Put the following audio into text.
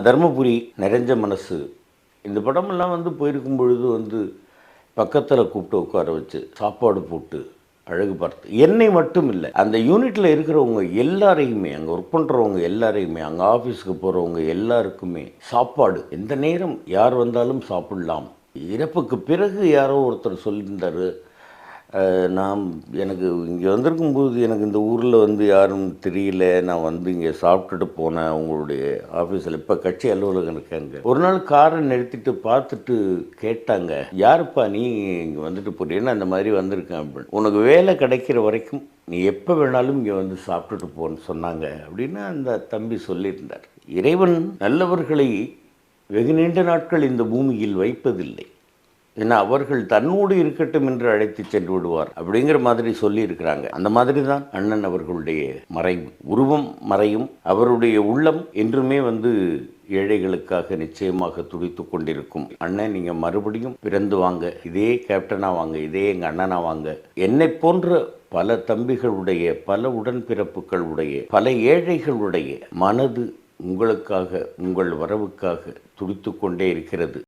தர்மபுரி நிறைஞ்ச மனசு இந்த படமெல்லாம் போயிருக்கும் பொழுது பக்கத்தில் கூப்பிட்டு உட்கார வச்சு சாப்பாடு போட்டு அழகு பார்த்து என்னை மட்டும் இல்லை அந்த யூனிட்டில் இருக்கிறவங்க எல்லாரையுமே அங்கே ஒர்க் பண்ணுறவங்க எல்லாரையுமே அங்கே ஆஃபீஸுக்கு போகிறவங்க எல்லாருக்குமே சாப்பாடு எந்த நேரம் யார் வந்தாலும் சாப்பிடலாம். இறப்புக்கு பிறகு யாரோ ஒருத்தர் சொல்லியிருந்தார், நான் எனக்கு இங்கே வந்திருக்கும்போது எனக்கு இந்த ஊரில் யாரும் தெரியல, நான் இங்கே சாப்பிட்டுட்டு போனேன் உங்களுடைய ஆஃபீஸில். இப்போ கட்சி அலுவலகம் இருக்காங்க. ஒரு நாள் காரை நிறுத்திட்டு பார்த்துட்டு கேட்டாங்க, யாருப்பா நீ இங்கே வந்துட்டு போறீங்கன்னா அந்த மாதிரி வந்திருக்கேன் அப்படின்னு. உனக்கு வேலை கிடைக்கிற வரைக்கும் நீ எப்போ வேணாலும் இங்கே சாப்பிட்டுட்டு போன்னு சொன்னாங்க அப்படின்னு அந்த தம்பி சொல்லியிருந்தார். இறைவன் நல்லவர்களை வெகு நீண்ட நாட்கள் இந்த பூமியில் வைப்பதில்லை, ஏன்னா அவர்கள் தன்னோடு இருக்கட்டும் என்று அழைத்து சென்று விடுவார் அப்படிங்கிற மாதிரி சொல்லியிருக்கிறாங்க. அந்த மாதிரி தான் அண்ணன் அவர்களுடைய மறைவு. உருவம் மறையும், அவருடைய உள்ளம் என்றுமே ஏழைகளுக்காக நிச்சயமாக துடித்து கொண்டிருக்கும். அண்ணன் நீங்கள் மறுபடியும் பிறந்து வாங்க, இதே கேப்டனாக வாங்க, இதே எங்கள் அண்ணனா வாங்க. என்னை போன்ற பல தம்பிகளுடைய, பல உடன்பிறப்புகளுடைய, பல ஏழைகளுடைய மனது உங்களுக்காக, உங்கள் வரவுக்காக துடித்து கொண்டே இருக்கிறது.